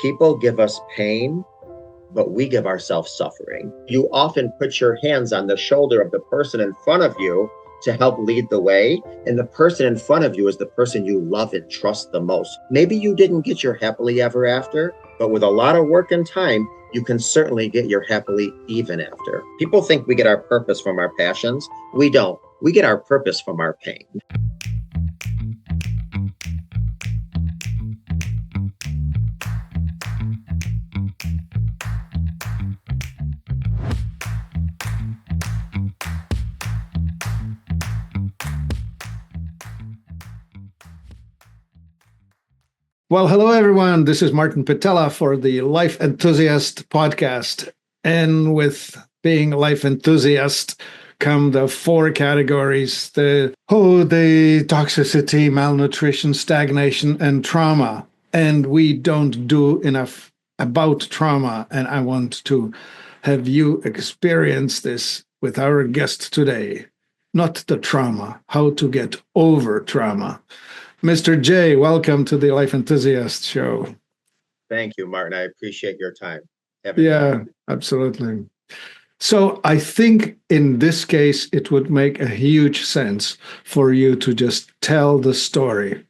People give us pain, but we give ourselves suffering. You often put your hands on the shoulder of the person in front of you to help lead the way. And the person in front of you is the person you love and trust the most. Maybe you didn't get your happily ever after, but with a lot of work and time, you can certainly get your happily even after. People think we get our purpose from our passions. We don't. We get our purpose from our pain. Well, hello, everyone. This is Martin Pitella for the Life Enthusiast podcast. And with being a life enthusiast come the four categories, the toxicity, malnutrition, stagnation, and trauma. And we don't do enough about trauma. And I want to have you experience this with our guest today. Not the trauma, how to get over trauma. Mr. J, welcome to the Life Enthusiast Show. Thank you, Martin. I appreciate your time. Yeah, absolutely. So I think in this case, it would make a huge sense for you to just tell the story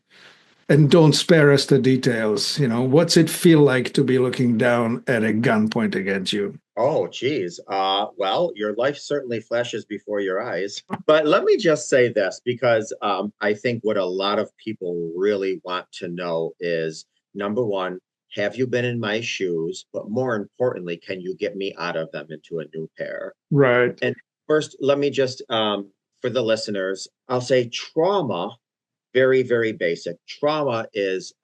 and don't spare us the details. You know, what's it feel like to be looking down at a gun pointing at you? Oh, geez. Well, your life certainly flashes before your eyes. But let me just say this, because I think what a lot of people really want to know is, number one, have you been in my shoes? But more importantly, can you get me out of them into a new pair? Right. And first, let me just, for the listeners, I'll say trauma, very, very basic. Trauma is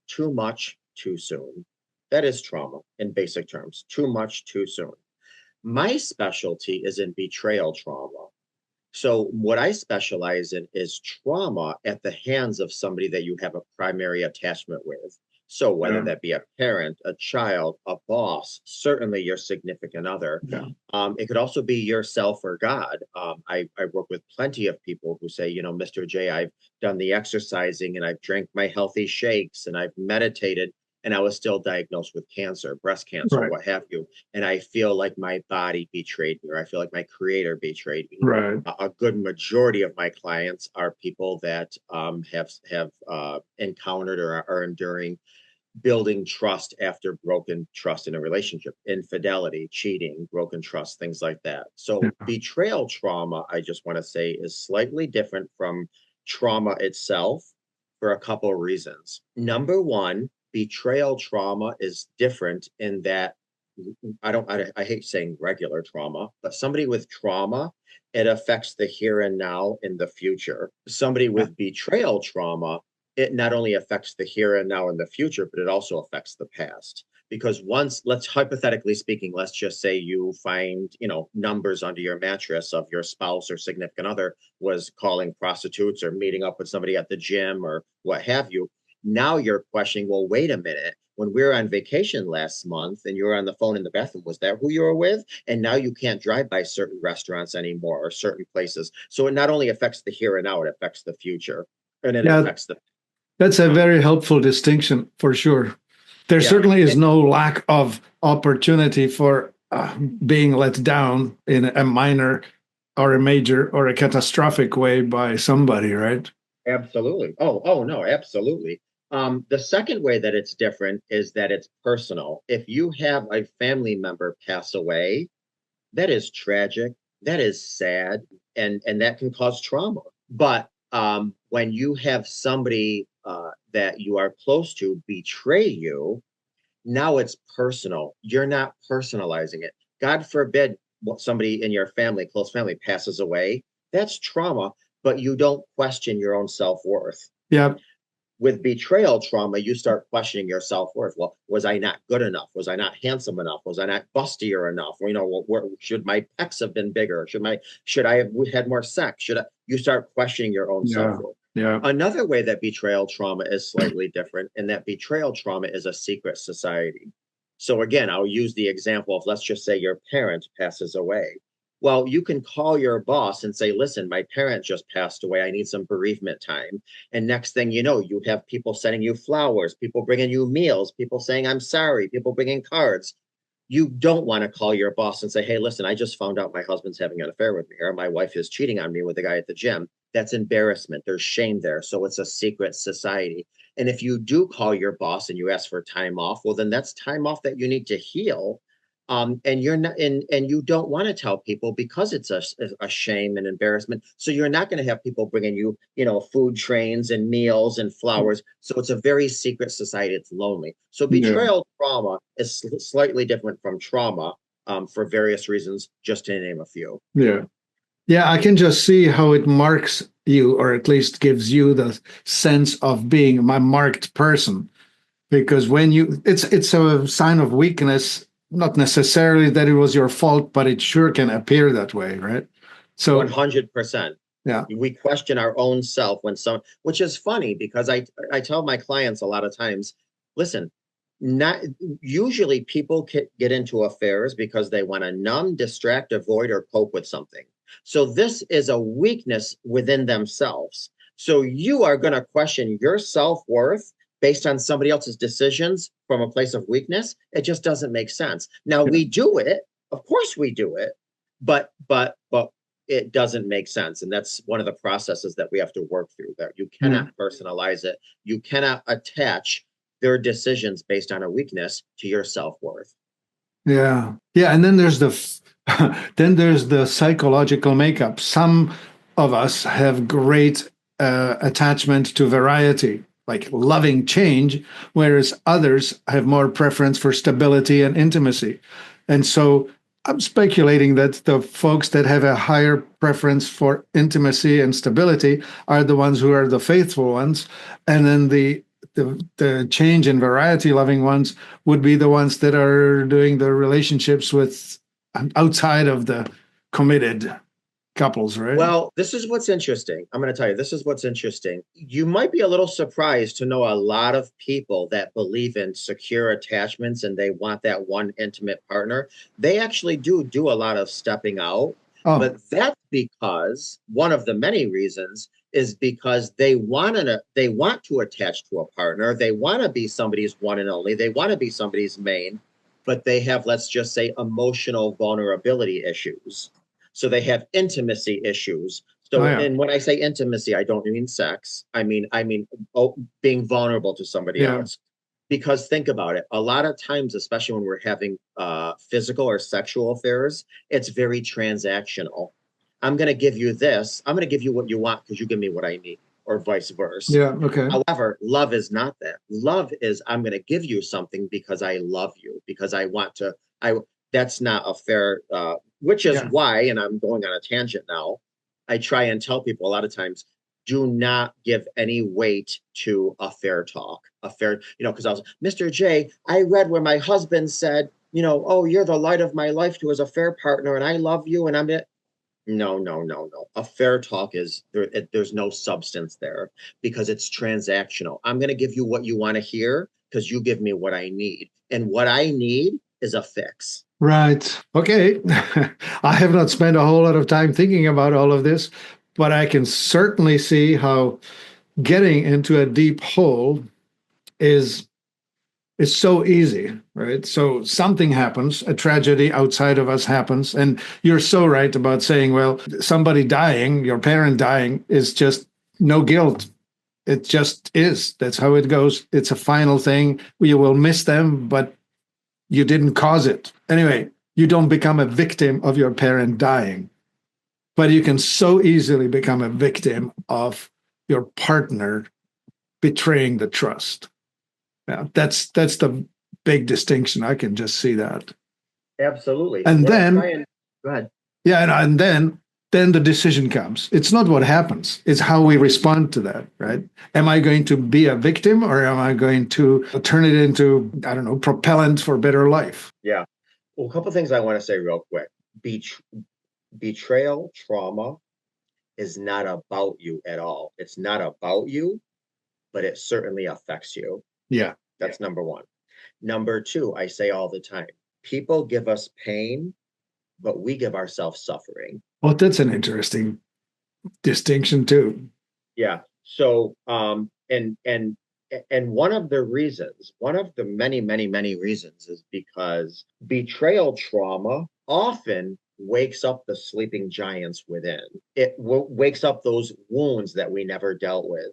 too much, too soon. That is trauma in basic terms. Too much, too soon. My specialty is in betrayal trauma. So, what I specialize in is trauma at the hands of somebody that you have a primary attachment with. So, whether Yeah. that be a parent, a child, a boss, certainly your significant other. Yeah. It could also be yourself or God. I work with plenty of people who say, Mr. J, I've done the exercising and I've drank my healthy shakes and I've meditated and I was still diagnosed with cancer, breast cancer, Right. what have you. And I feel like my body betrayed me, or I feel like my creator betrayed me. Right. A good majority of my clients are people that have encountered or are enduring building trust after broken trust in a relationship, infidelity, cheating, broken trust, things like that. So Yeah. betrayal trauma, I just want to say, is slightly different from trauma itself for a couple of reasons. Number one, betrayal trauma is different in that I hate saying regular trauma, but somebody with trauma, it affects the here and now and the future. Somebody with betrayal trauma, it not only affects the here and now and the future, but it also affects the past. Because once, let's hypothetically speaking, let's just say you find, numbers under your mattress of your spouse or significant other was calling prostitutes or meeting up with somebody at the gym or what have you. Now you're questioning, well, wait a minute. When we were on vacation last month and you were on the phone in the bathroom, was that who you were with? And now you can't drive by certain restaurants anymore or certain places. So it not only affects the here and now, it affects the future and it Yeah, affects the. that's a very helpful distinction for sure. There certainly is no lack of opportunity for being let down in a minor or a major or a catastrophic way by somebody, right? Absolutely. Oh no, absolutely. The second way that it's different is that it's personal. If you have a family member pass away, that is tragic, that is sad, and that can cause trauma. But when you have somebody that you are close to betray you, now it's personal. You're not personalizing it. God forbid somebody in your family, close family, passes away. That's trauma, but you don't question your own self-worth. Yeah. With betrayal trauma, you start questioning your self-worth. Well, was I not good enough? Was I not handsome enough? Was I not bustier enough? Should my pecs have been bigger? Should I have had more sex? You start questioning your own self-worth. Yeah. Another way that betrayal trauma is slightly different, and that betrayal trauma is a secret society. So again, I'll use the example of, let's just say your parent passes away. Well, you can call your boss and say, listen, my parent just passed away. I need some bereavement time. And next thing you know, you have people sending you flowers, people bringing you meals, people saying, I'm sorry, people bringing cards. You don't want to call your boss and say, hey, listen, I just found out my husband's having an affair with me, or my wife is cheating on me with a guy at the gym. That's embarrassment. There's shame there. So it's a secret society. And if you do call your boss and you ask for time off, well, then that's time off that you need to heal. And you're not, and you don't want to tell people because it's a shame and embarrassment. So you're not going to have people bringing you, food trains and meals and flowers. So it's a very secret society. It's lonely. So Yeah. betrayal trauma is slightly different from trauma, for various reasons, just to name a few. Yeah. Yeah, I can just see how it marks you, or at least gives you the sense of being a marked person. Because when it's a sign of weakness, not necessarily that it was your fault, but it sure can appear that way, right? So 100%. yeah. We question our own self which is funny because I tell my clients a lot of times, listen, not usually people get into affairs because they want to numb, distract, avoid, or cope with something. So this is a weakness within themselves. So you are going to question your self-worth based on somebody else's decisions from a place of weakness. It just doesn't make sense. Now we do it, of course we do it, but it doesn't make sense. And that's one of the processes that we have to work through, that you Yeah. cannot personalize it. You cannot attach their decisions based on a weakness to your self-worth. Yeah. Yeah. And then there's then there's the psychological makeup. Some of us have great attachment to variety, like loving change, whereas others have more preference for stability and intimacy. And so I'm speculating that the folks that have a higher preference for intimacy and stability are the ones who are the faithful ones. And then the change and variety loving ones would be the ones that are doing the relationships with outside of the committed couples, right? Well, this is what's interesting. I'm going to tell you, this is what's interesting. You might be a little surprised to know a lot of people that believe in secure attachments and they want that one intimate partner. They actually do a lot of stepping out, Oh, but that's because one of the many reasons is because they want to attach to a partner. They want to be somebody's one and only. They want to be somebody's main, but they have, let's just say, emotional vulnerability issues, so they have intimacy issues. oh So, yeah, and when I say intimacy, I don't mean sex. I mean, being vulnerable to somebody yeah, else. Because think about it, a lot of times, especially when we're having physical or sexual affairs, it's very transactional. I'm going to give you this. I'm going to give you what you want because you give me what I need, or vice versa. yeah. Okay, However, love is not that. Love is, I'm going to give you something because I love you, because I want to. I That's not a fair. Which is yeah, why, and I'm going on a tangent now. I try and tell people a lot of times, do not give any weight to a fair talk. A fair, because I was Mr. J. I read where my husband said, oh, you're the light of my life to as a fair partner, and I love you, and I'm it. No, no, no, no. A fair talk is there's no substance there because it's transactional. I'm going to give you what you want to hear because you give me what I need. And what I need is a fix. right. Okay. I have not spent a whole lot of time thinking about all of this, but I can certainly see how getting into a deep hole is is so easy, right? So something happens, a tragedy outside of us happens, and you're so right about saying, well, somebody dying, your parent dying, is just no guilt. It just is. That's how it goes. It's a final thing. You will miss them, but you didn't cause it. Anyway, you don't become a victim of your parent dying, but you can so easily become a victim of your partner betraying the trust. Yeah, that's the big distinction. I can just see that. Absolutely. And And what I try then, and go ahead. yeah, and then the decision comes. It's not what happens, it's how we respond to that, right? Am I going to be a victim, or am I going to turn it into, I don't know, propellant for better life? Yeah. Well, a couple of things I want to say real quick. Bet- Betrayal trauma is not about you at all. It's not about you, but it certainly affects you. Yeah. That's number one. Number two, I say all the time, people give us pain but we give ourselves suffering. Well, that's an interesting distinction too. Yeah. So, and one of the reasons, one of the many, many, many reasons is because betrayal trauma often wakes up the sleeping giants within. It wakes up those wounds that we never dealt with,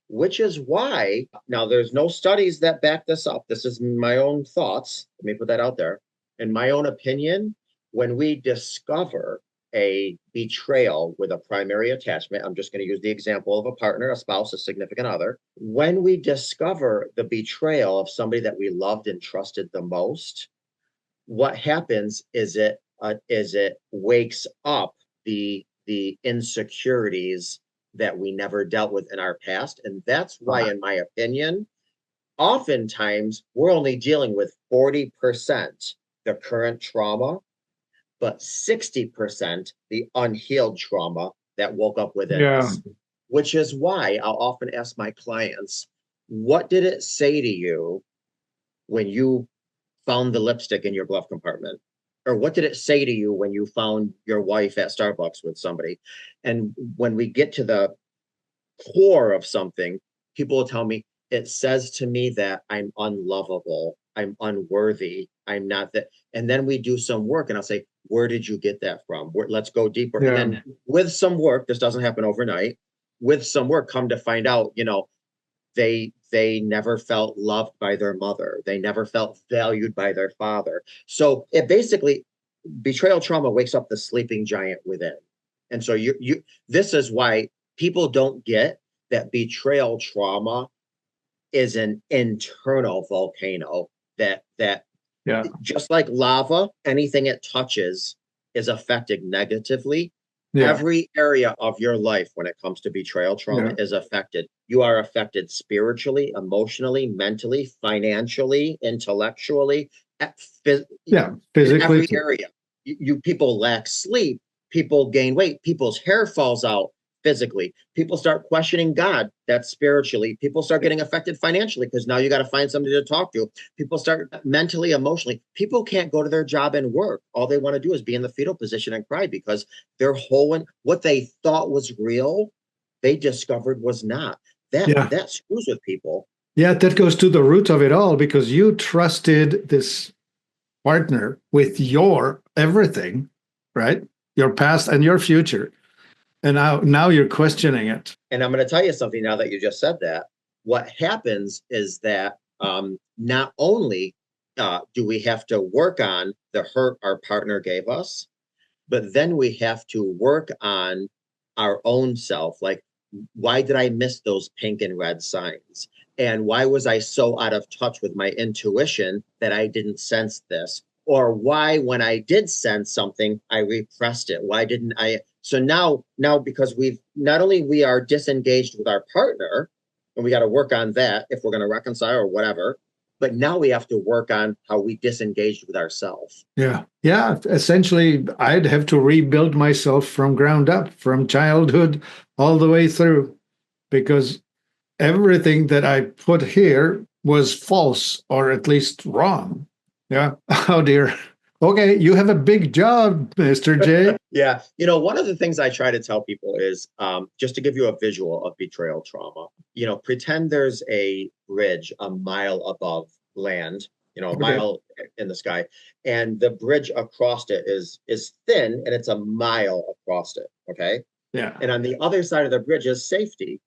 which is why now there's no studies that back this up. This is my own thoughts. Let me put that out there. In my own opinion, when we discover a betrayal with a primary attachment, I'm just going to use the example of a partner, a spouse, a significant other. When we discover the betrayal of somebody that we loved and trusted the most, what happens is it wakes up the insecurities that we never dealt with in our past. And that's why, in my opinion, oftentimes we're only dealing with 40% the current trauma, but 60% the unhealed trauma that woke up within Yeah. us, which is why I'll often ask my clients, what did it say to you when you found the lipstick in your glove compartment? Or what did it say to you when you found your wife at Starbucks with somebody? And when we get to the core of something, people will tell me, it says to me that I'm unlovable, I'm unworthy, I'm not that. And then we do some work, and I'll say, where did you get that from? Let's go deeper. And Yeah. then with some work, this doesn't happen overnight. With some work, come to find out, they never felt loved by their mother. They never felt valued by their father. So it basically, betrayal trauma wakes up the sleeping giant within. And so you this is why people don't get that betrayal trauma is an internal volcano that Yeah. just like lava, anything it touches is affected negatively. Yeah. Every area of your life when it comes to betrayal trauma Yeah. is affected. You are affected spiritually, emotionally, mentally, financially, intellectually, Yeah. in Physically every too. area. You people lack sleep, people gain weight, people's hair falls out physically, people start questioning God, that's spiritually, people start getting affected financially because now you got to find somebody to talk to, people start mentally, emotionally, people can't go to their job and work, all they want to do is be in the fetal position and cry because their whole what they thought was real, they discovered was not. that Yeah. that screws with people. Yeah. That goes to the root of it all because you trusted this partner with your everything, right? Your past and your future. And now you're questioning it. And I'm going to tell you something now that you just said that. What happens is that not only do we have to work on the hurt our partner gave us, but then we have to work on our own self. Like, why did I miss those pink and red signs? And why was I so out of touch with my intuition that I didn't sense this? Or why, when I did sense something, I repressed it? Why didn't I? So now, because we've not only we are disengaged with our partner, and we got to work on that if we're going to reconcile or whatever, but now we have to work on how we disengaged with ourselves. Yeah. Yeah. Essentially, I'd have to rebuild myself from ground up, from childhood all the way through, because everything that I put here was false or at least wrong. Yeah. Oh, dear. Okay. You have a big job, Mr. J. Yeah. One of the things I try to tell people is just to give you a visual of betrayal trauma. Pretend there's a bridge a mile above land, a Okay. mile in the sky, and the bridge across it is thin and it's a mile across it. Okay. Yeah. And on the other side of the bridge is safety.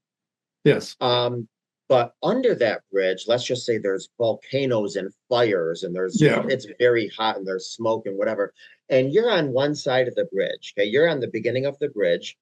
Yes. But under that bridge, let's just say there's volcanoes and fires, and Yeah. it's very hot and there's smoke and whatever. And you're on one side of the bridge. Okay. You're on the beginning of the bridge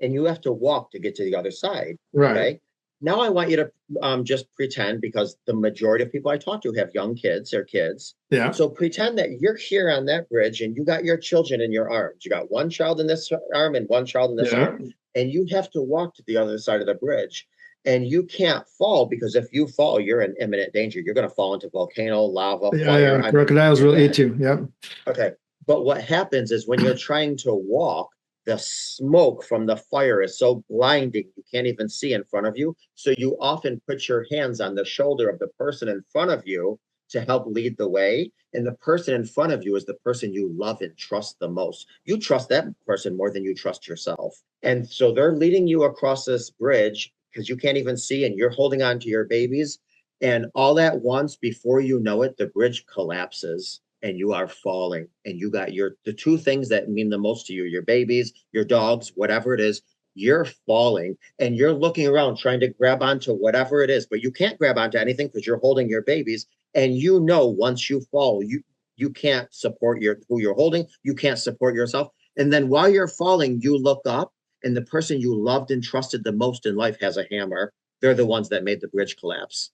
and you have to walk to get to the other side. Right. Okay. Now I want you to just pretend, because the majority of people I talk to have young kids, they're kids. Yeah. So pretend that you're here on that bridge and you got your children in your arms. You got one child in this arm and one child in this Yeah. arm, and you have to walk to the other side of the bridge. And you can't fall, because if you fall, you're in imminent danger. You're going to fall into volcano, lava, Yeah. fire. Yeah. Crocodiles You're will dead. eat you. Yeah. Okay. But what happens is when you're trying to walk, the smoke from the fire is so blinding you can't even see in front of you. So you often put your hands on the shoulder of the person in front of you to help lead the way. And the person in front of you is the person you love and trust the most. You trust that person more than you trust yourself. And so they're leading you across this bridge because you can't even see and you're holding on to your babies. And all at once, before you know it, the bridge collapses and you are falling. And you got the two things that mean the most to you, your babies, your dogs, whatever it is, you're falling and you're looking around trying to grab onto whatever it is, but you can't grab onto anything because you're holding your babies. And you know, once you fall, you can't support who you're holding, you can't support yourself. And then while you're falling, you look up and the person you loved and trusted the most in life has a hammer. They're the ones that made the bridge collapse.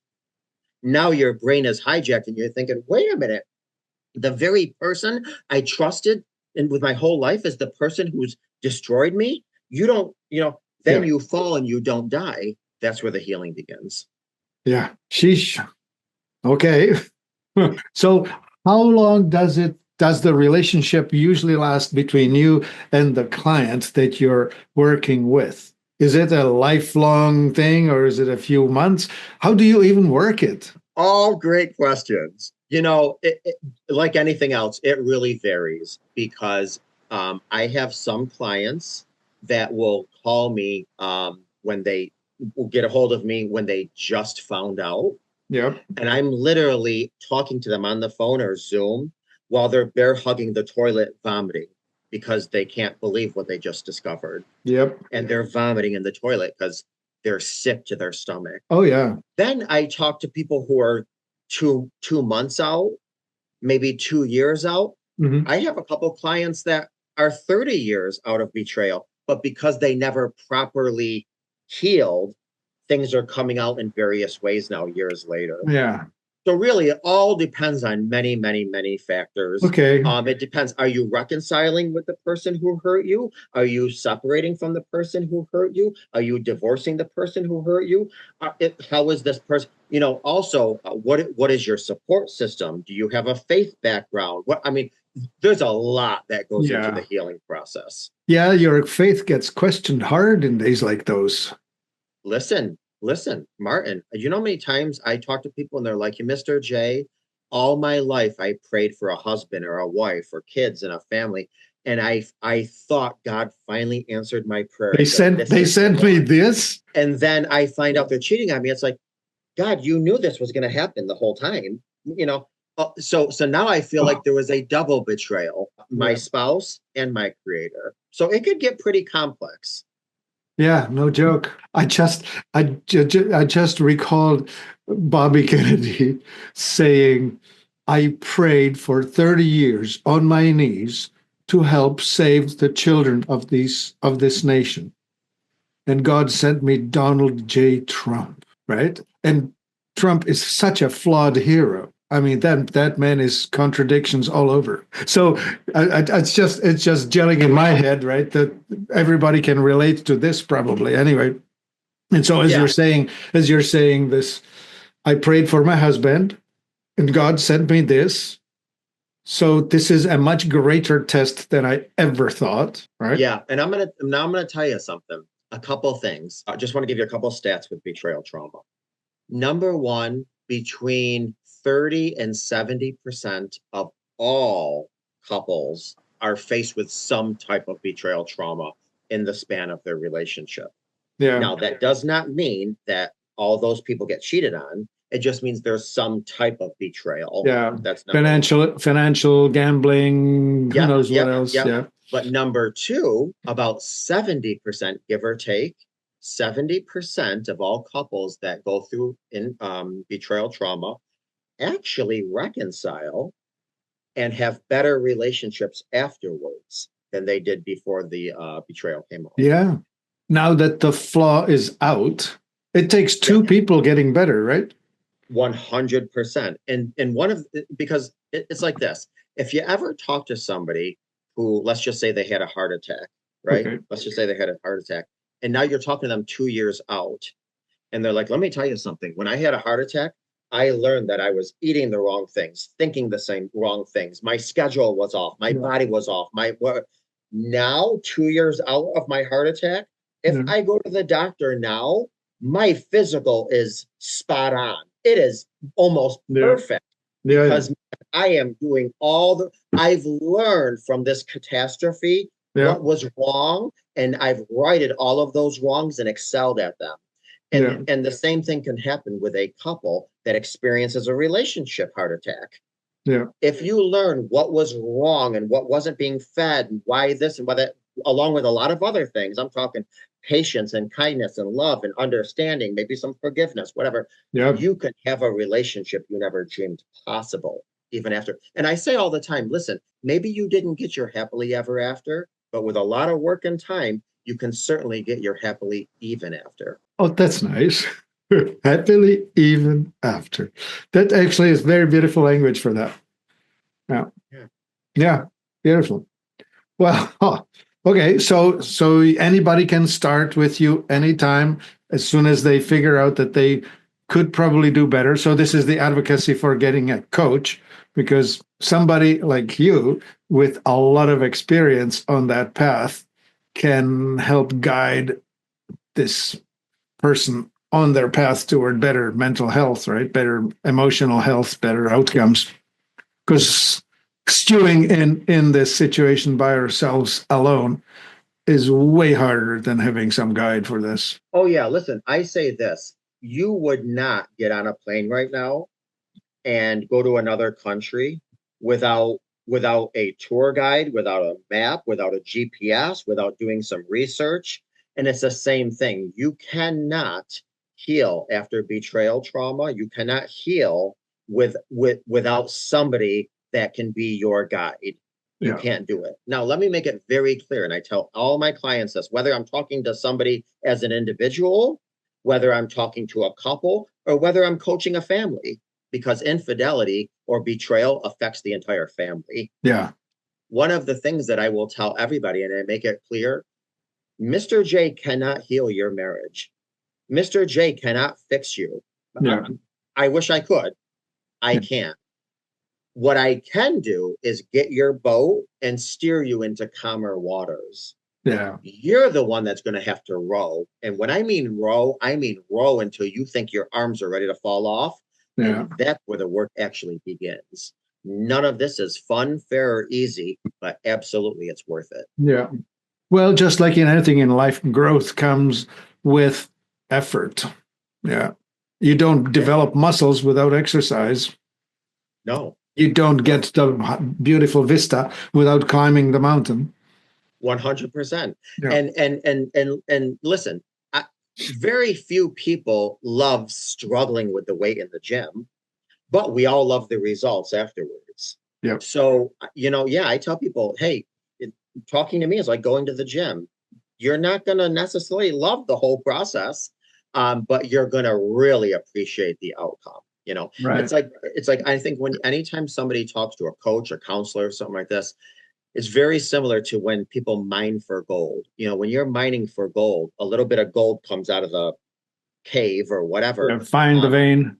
Now your brain is hijacked and you're thinking, wait a minute, the very person I trusted and with my whole life is the person who's destroyed me. You don't, then Yeah. you fall and you don't die. That's where the healing begins. Yeah. Sheesh. Okay. So how long does the relationship usually last between you and the client that you're working with? Is it a lifelong thing or is it a few months? How do you even work it? All great questions. Like anything else, it really varies because I have some clients that will call me when they will get a hold of me when they just found out. Yep. And I'm literally talking to them on the phone or Zoom while they're bear hugging the toilet, vomiting because they can't believe what they just discovered. Yep. And they're vomiting in the toilet because they're sick to their stomach. Oh yeah. Then I talk to people who are two months out, maybe 2 years out. Mm-hmm. I have a couple clients that are 30 years out of betrayal, but because they never properly healed, things are coming out in various ways now, years later. Yeah. So really, it all depends on many, many, many factors. Okay. It depends. Are you reconciling with the person who hurt you? Are you separating from the person who hurt you? Are you divorcing the person who hurt you? How is this person? Also, what is your support system? Do you have a faith background? There's a lot that goes into the Yeah. healing process. Yeah, your faith gets questioned hard in days like those. Listen, Martin, you know how many times I talk to people and they're like, Mr. J, all my life I prayed for a husband or a wife or kids and a family. And I thought God finally answered my prayer. They I go, sent this they is the sent me one. this. And then I find out they're cheating on me. It's like, God, you knew this was going to happen the whole time. So now I feel like Oh, there was a double betrayal, my yeah. spouse and my creator. So it could get pretty complex. Yeah, no joke. I just recalled Bobby Kennedy saying, "I prayed for 30 years on my knees to help save the children of this nation. And God sent me Donald J. Trump, right? And Trump is such a flawed hero. I mean, that man is contradictions all over. So it's just gelling in my head, right? That everybody can relate to this probably anyway. And so Yeah. as you're saying this, I prayed for my husband, and God sent me this. So this is a much greater test than I ever thought, right? Yeah, and I'm gonna tell you something. A couple things. I just want to give you a couple stats with betrayal trauma. Number one, between 30 and 70% of all couples are faced with some type of betrayal trauma in the span of their relationship. Yeah. Now, that does not mean that all those people get cheated on. It just means there's some type of betrayal. Yeah. That's number one. Financial gambling, who Yep, knows what yep, else? yep. Yeah. But number two, about 70%, give or take, 70% of all couples that go through in betrayal trauma actually reconcile and have better relationships afterwards than they did before the betrayal came out. Yeah. Now that the flaw is out, it takes two Yep, people getting better, right? 100%. And because it's like this. If you ever talk to somebody who, let's just say they had a heart attack, right? Okay. Let's just say they had a heart attack, and now you're talking to them 2 years out, and they're like, let me tell you something. When I had a heart attack, I learned that I was eating the wrong things, thinking the same wrong things. My schedule was off, my Yeah. body was off. Now, 2 years out of my heart attack, if Yeah. I go to the doctor now, my physical is spot on. It is almost Yeah. perfect. Yeah, yeah, because I am doing I've learned from this catastrophe yeah, what was wrong, and I've righted all of those wrongs and excelled at them. yeah, And the same thing can happen with a couple that experiences a relationship heart attack. yeah, If you learn what was wrong and what wasn't being fed and why this and why that, along with a lot of other things, I'm talking patience and kindness and love and understanding, maybe some forgiveness, whatever, yeah. you can have a relationship you never dreamed possible even after. And I say all the time, listen, maybe you didn't get your happily ever after, but with a lot of work and time, you can certainly get your happily even after. Oh, that's nice. Happily even after. That actually is very beautiful language for that. Yeah. Yeah. Yeah. Beautiful. Well, huh. Okay. So anybody can start with you anytime as soon as they figure out that they could probably do better. So this is the advocacy for getting a coach, because somebody like you with a lot of experience on that path can help guide this person on their path toward better mental health, right? Better emotional health, better outcomes. Because stewing in this situation by ourselves alone is way harder than having some guide for this. Oh, yeah. Listen, I say this, you would not get on a plane right now and go to another country without a tour guide, without a map, without a GPS, without doing some research. And it's the same thing. You cannot heal after betrayal trauma. You cannot heal without somebody that can be your guide. You Yeah. can't do it. Now, let me make it very clear, and I tell all my clients this, whether I'm talking to somebody as an individual, whether I'm talking to a couple, or whether I'm coaching a family, because infidelity or betrayal affects the entire family. Yeah. One of the things that I will tell everybody, and I make it clear, Mr. J cannot heal your marriage. Mr. J cannot fix you. Yeah. I wish I could. I Yeah. can't. What I can do is get your boat and steer you into calmer waters. Yeah. You're the one that's going to have to row. And when I mean row until you think your arms are ready to fall off. Yeah. And that's where the work actually begins. None of this is fun, fair, or easy, but absolutely it's worth it. Yeah. Well, just like in anything in life, growth comes with effort. Yeah. You don't Yeah. develop muscles without exercise. No, You don't no, get the beautiful vista without climbing the mountain. 100%. Yeah. And listen, very few people love struggling with the weight in the gym, but we all love the results afterwards. Yeah. So, yeah, I tell people, hey, talking to me is like going to the gym. You're not going to necessarily love the whole process, but you're going to really appreciate the outcome. Right. It's like I think when anytime somebody talks to a coach or counselor or something like this, it's very similar to when people mine for gold. When you're mining for gold, a little bit of gold comes out of the cave or whatever. Yeah. Find the Um, vein.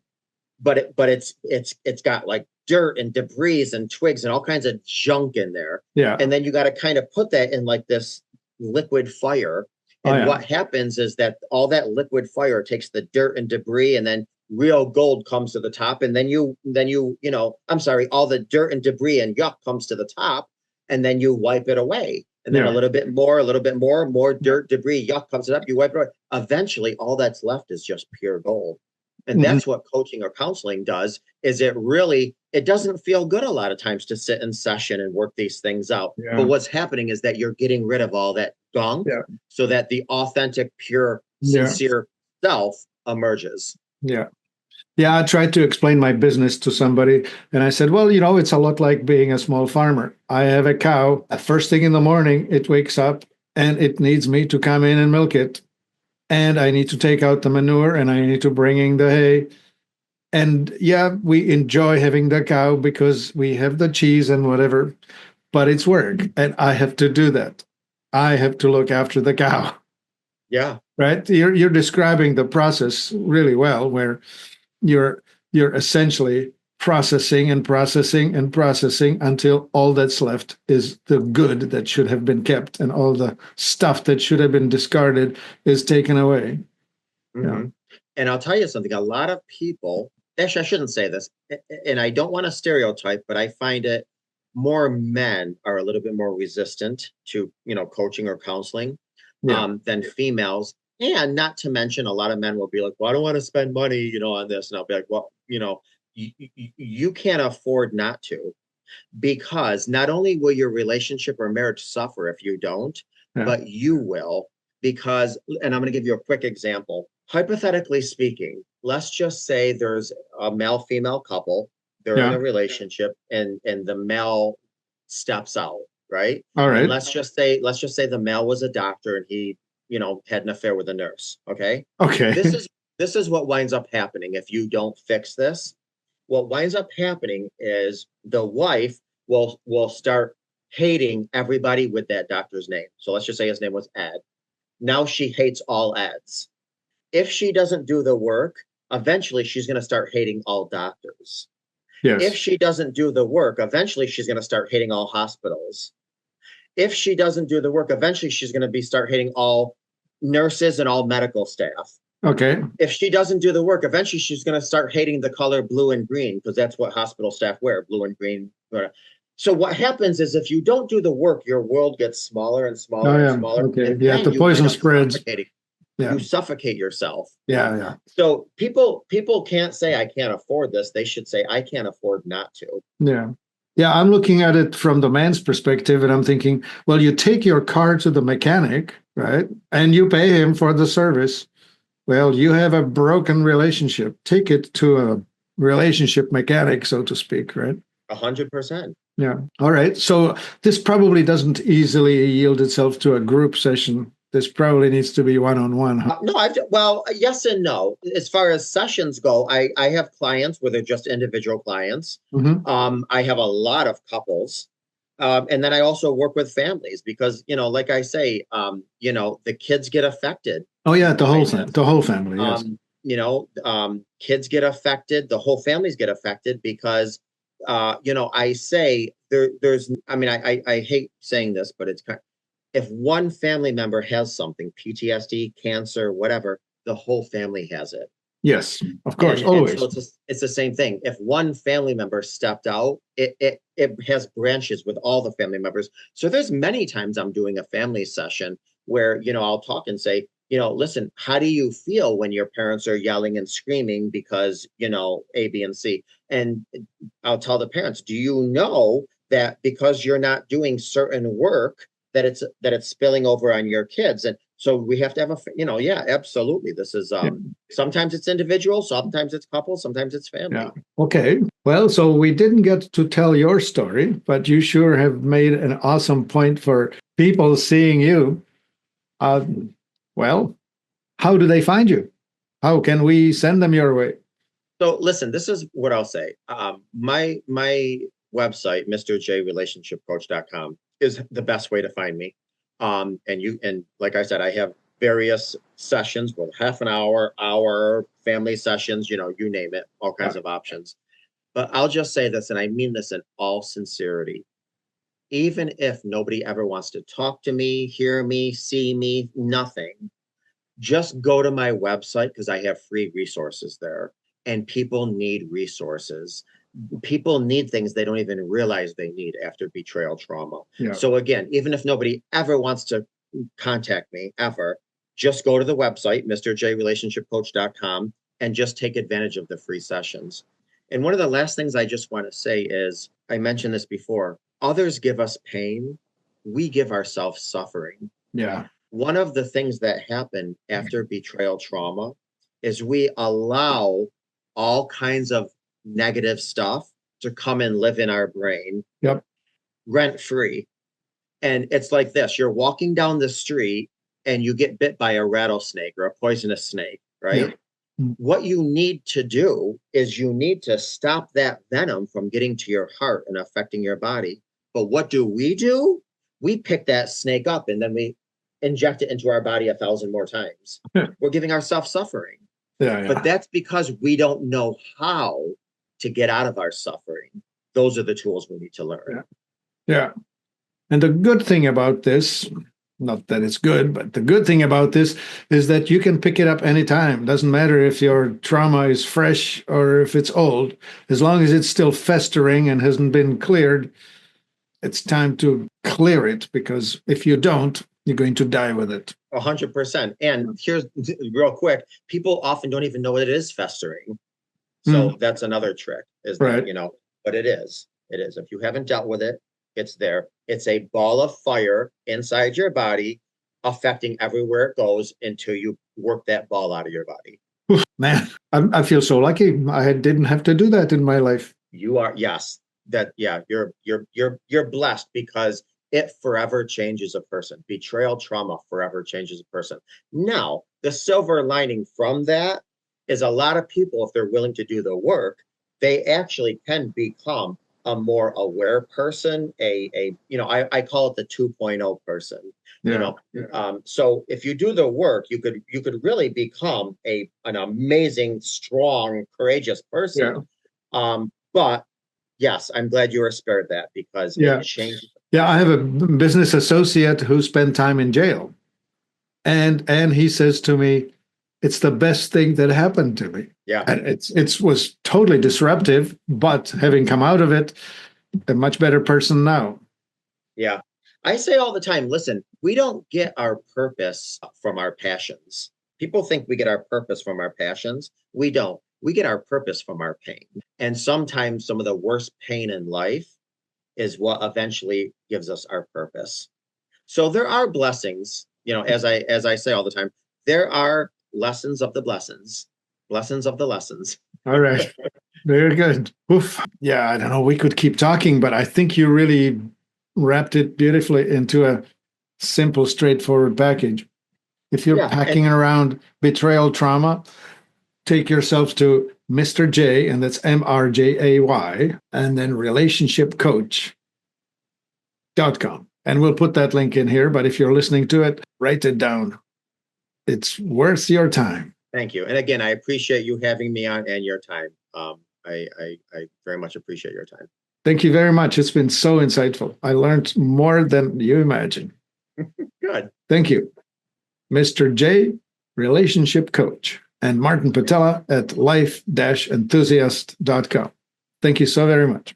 but it's got like dirt and debris and twigs and all kinds of junk in there. Yeah. And then you got to kind of put that in like this liquid fire. Oh, And yeah. what happens is that all that liquid fire takes the dirt and debris, and then real gold comes to the top. And I'm sorry, all the dirt and debris and yuck comes to the top, and then you wipe it away. And then Yeah. a little bit more dirt, debris, yuck comes up, you wipe it away. Eventually, all that's left is just pure gold. And Mhm. that's what coaching or counseling does, is it doesn't feel good a lot of times to sit in session and work these things out. Yeah. But what's happening is that you're getting rid of all that gunk, Yeah. so that the authentic, pure, Yeah. sincere self emerges. Yeah. Yeah. I tried to explain my business to somebody, and I said, well, it's a lot like being a small farmer. I have a cow. At first thing in the morning, it wakes up and it needs me to come in and milk it. And I need to take out the manure and I need to bring in the hay. And yeah, we enjoy having the cow because we have the cheese and whatever, but it's work. And I have to do that. I have to look after the cow, Yeah. right? You're describing the process really well, where you're you're essentially processing and processing and processing until all that's left is the good that should have been kept, and all the stuff that should have been discarded is taken away. Yeah. Mm-hmm. And I'll tell you something, a lot of people actually, I shouldn't say this, and I don't want to stereotype, but I find it more men are a little bit more resistant to, coaching or counseling Yeah. than females. And not to mention, a lot of men will be like, well, I don't want to spend money, on this. And I'll be like, well, you can't afford not to, because not only will your relationship or marriage suffer if you don't, Yeah. but you will, because, and I'm going to give you a quick example. Hypothetically speaking, let's just say there's a male female couple, they're in Yeah. a relationship, and the male steps out, right? All And right. let's just say the male was a doctor and he, had an affair with a nurse. Okay. Okay. This is this is what winds up happening if you don't fix this. What winds up happening is the wife will start hating everybody with that doctor's name. So let's just say his name was Ed. Now she hates all Eds. If she doesn't do the work, eventually she's going to start hating all doctors. If Yes. she doesn't do the work, eventually she's going to start hating all hospitals. If she doesn't do the work, eventually she's going to start hating all nurses and all medical staff. Okay. If she doesn't do the work, eventually she's going to start hating the color blue and green, because that's what hospital staff wear, blue and green. So what happens is, if you don't do the work, your world gets smaller and Oh smaller and yeah. smaller, Okay. and Yeah. then The you wind poison up spreads. suffocating. Yeah. You suffocate yourself. Yeah. Yeah. So people can't say I can't afford this. They should say I can't afford not to. Yeah. Yeah. I'm looking at it from the man's perspective, and I'm thinking, well, you take your car to the mechanic, right? And you pay him for the service. Well, you have a broken relationship. Take it to a relationship mechanic, so to speak, right? 100%. Yeah. All right. So this probably doesn't easily yield itself to a group session. This probably needs to be one-on-one, huh? No, well, yes and no. As far as sessions go, I have clients where they're just individual clients. Mm-hmm. I have a lot of couples. And then I also work with families because, like I say, the kids get affected Oh yeah, by this. the whole family, yes. Kids get affected, the whole families get affected because, I say there's, I mean, I hate saying this, but it's kind of, if one family member has something, PTSD, cancer, whatever, the whole family has it. Yes, of course, And so always. it's the same thing. If one family member stepped out, it has branches with all the family members. So there's many times I'm doing a family session where, I'll talk and say, listen, how do you feel when your parents are yelling and screaming because, A, B, and C? And I'll tell the parents, do you know that because you're not doing certain work, that it's spilling over on your kids? And so we have to have yeah, absolutely. This is Yeah. sometimes it's individual, sometimes it's couple, sometimes it's family. Yeah. Okay. Well, so we didn't get to tell your story, but you sure have made an awesome point for people seeing you. Well, how do they find you? How can we send them your way? So listen, this is what I'll say. My website, mrjrelationshipcoach.com, is the best way to find me. And like I said, I have various sessions with half an hour, family sessions, you name it, all kinds of options. But I'll just say this, and I mean this in all sincerity. Even if nobody ever wants to talk to me, hear me, see me, nothing, just go to my website, because I have free resources there. And people need resources. People need things they don't even realize they need after betrayal trauma. Yeah. So again, even if nobody ever wants to contact me ever, just go to the website, mrjrelationshipcoach.com, and just take advantage of the free sessions. And one of the last things I just want to say is, I mentioned this before, others give us pain, we give ourselves suffering. Yeah. One of the things that happen after betrayal trauma is we allow all kinds of negative stuff to come and live in our brain. Yep. Rent free. And it's like this: you're walking down the street and you get bit by a rattlesnake or a poisonous snake, right? Yeah. What you need to do is you need to stop that venom from getting to your heart and affecting your body. But what do? We pick that snake up and then we inject it into our body 1,000 more times. We're giving ourselves suffering. Yeah. But that's because we don't know how to get out of our suffering. Those are the tools we need to learn. Yeah. And the good thing about this Not that it's good, but the good thing about this is that you can pick it up anytime. Doesn't matter if your trauma is fresh or if it's old. As long as it's still festering and hasn't been cleared, it's time to clear it, because if you don't, you're going to die with it. 100%. And here's real quick, people often don't even know it is festering. So Mm, that's another trick, is that, right. but it is. It is. If you haven't dealt with it, it's there. It's a ball of fire inside your body, affecting everywhere it goes until you work that ball out of your body. Oof, man, I feel so lucky. I didn't have to do that in my life. You are, yes, that, yeah, you're blessed, because it forever changes a person. Betrayal trauma forever changes a person. Now, the silver lining from that is, a lot of people, if they're willing to do the work, they actually can become a more aware person, I call it the 2.0 person. Yeah. So if you do the work, you could really become an amazing, strong, courageous Yeah. person. But yes, I'm glad you were spared that, because it Yeah. changed. Yeah. I have a business associate who spent time in jail. And he says to me, it's the best thing that happened to me. Yeah, And it was totally disruptive, but having come out of it, a much better person now. yeah. I say all the time, listen, we don't get our purpose from our passions. People think we get our purpose from our passions. We don't. We get our purpose from our pain. And sometimes some of the worst pain in life is what eventually gives us our purpose. So there are blessings, as I say all the time, there are lessons of the blessings, lessons of the lessons. All right. Very good. Oof. Yeah, I don't know. We could keep talking, but I think you really wrapped it beautifully into a simple, straightforward package. If you're Yeah, and packing around betrayal trauma, take yourself to Mr. J, and that's MRJAY, and then relationshipcoach.com. And we'll put that link in here. But if you're listening to it, write it down. It's worth your time. thank you. And again, I appreciate you having me on, and your time. I very much appreciate your time. Thank you very much. It's been so insightful. I learned more than you imagine. Good. Thank you. Mr. J, relationship coach, and Martin Patella at life-enthusiast.com. Thank you so very much.